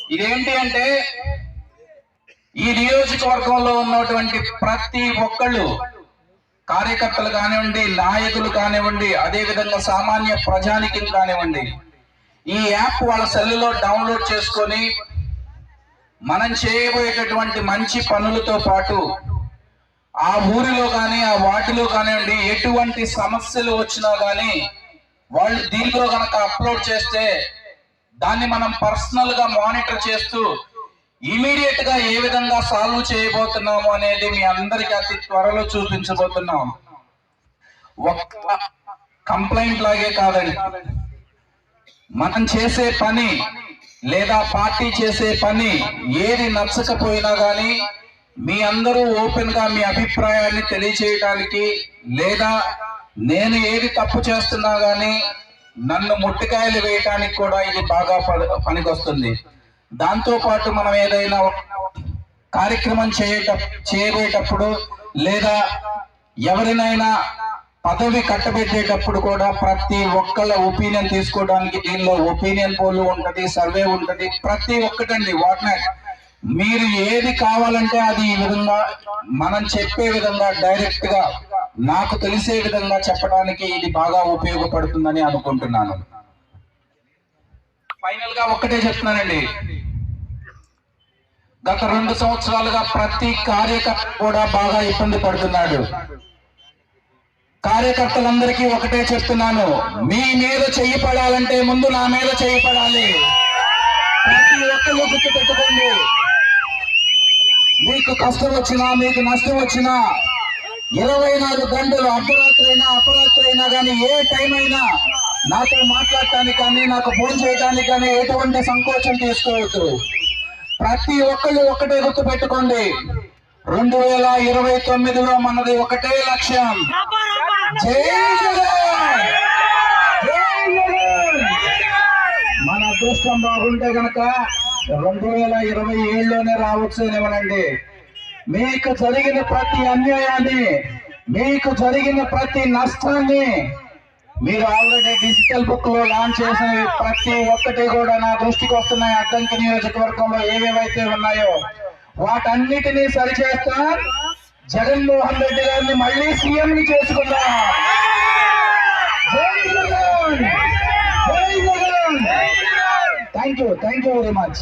ఇదేంటి అంటే ఈ నియోజకవర్గంలో ఉన్నటువంటి ప్రతి ఒక్కళ్ళు, కార్యకర్తలు కానివ్వండి, నాయకులు కానివ్వండి, అదేవిధంగా సామాన్య ప్రజానికం కానివ్వండి, ఈ యాప్ వాళ్ళ సెల్లో డౌన్లోడ్ చేసుకొని మనం చేయబోయేటటువంటి మంచి పనులతో పాటు ఆ ఊరిలో కానీ ఆ వాటిలో కానివ్వండి ఎటువంటి సమస్యలు వచ్చినా కానీ వాళ్ళు దీనిలో కనుక అప్లోడ్ చేస్తే దాన్ని మనం పర్సనల్ గా మానిటర్ చేస్తూ ఇమీడియట్ గా ఏ విధంగా సాల్వ్ చేయబోతున్నాము అనేది మీ అందరికీ అతి త్వరలో చూపించబోతున్నాం. ఒక్క కంప్లైంట్ లాగే కాదండి, మనం చేసే పని లేదా పార్టీ చేసే పని ఏది నచ్చకపోయినా కానీ మీ అందరూ ఓపెన్ గా మీ అభిప్రాయాన్ని తెలియచేయడానికి, లేదా నేను ఏది తప్పు చేస్తున్నా గానీ నన్ను ముట్టికాయలు వేయటానికి కూడా ఇది బాగా పనికొస్తుంది. దాంతో పాటు మనం ఏదైనా కార్యక్రమం చేయబోయేటప్పుడు లేదా ఎవరినైనా పదవి కట్టబెట్టేటప్పుడు కూడా ప్రతి ఒక్కళ్ళ ఒపీనియన్ తీసుకోవడానికి దీనిలో ఒపీనియన్ పోల్ ఉంటది, సర్వే ఉంటది, ప్రతి ఒక్కటండి. వాట్నాట్ మీరు ఏది కావాలంటే అది ఈ విధంగా మనం చెప్పే విధంగా డైరెక్ట్ గా నాకు తెలిసే విధంగా చెప్పడానికి ఇది బాగా ఉపయోగపడుతుందని అనుకుంటున్నాను. ఫైనల్ గా ఒక్కటే చెప్తున్నానండి, గత 2 సంవత్సరాలుగా ప్రతి కార్యకర్త కూడా బాగా ఇబ్బంది పడుతున్నాడు. కార్యకర్తలందరికీ ఒకటే చెప్తున్నాను, మీ మీద చెయ్యి పడాలంటే ముందు నా మీద చెయ్యి పడాలి. ప్రతి ఒక్కరు గుర్తు పెట్టుకోండి, మీకు కష్టం వచ్చినా మీకు నష్టం వచ్చినా 24 గంటలు అర్ధరాత్రి అయినా అపరాత్రి అయినా కానీ ఏ టైం అయినా నాతో మాట్లాడటానికి కానీ నాకు ఫోన్ చేయడానికి కానీ ఎటువంటి సంకోచం తీసుకోవద్దు. ప్రతి ఒక్కళ్ళు ఒకటే గుర్తు పెట్టుకోండి, 2029లో మనది ఒకటే లక్ష్యం, జై జగన్, జై జగన్. మన అదృష్టం బాగుంటే గనక 2027లోనే రావచ్చునేమనండి. మీకు జరిగిన ప్రతి అన్యాయాన్ని, మీకు జరిగిన ప్రతి నష్టాన్ని మీరు ఆల్రెడీ డిజిటల్ బుక్ లో లాంచ్ చేసిన ప్రతి ఒక్కటి కూడా నా దృష్టికి వస్తున్నాయి. అద్దంకి నియోజకవర్గంలో ఏవేవైతే ఉన్నాయో వాటన్నిటినీ సరిచేస్తా జగన్మోహన్ రెడ్డి గారిని మళ్ళీ సీఎం ని చేసుకుందాం. జై జగన్, జై Jagan. Thank you very much.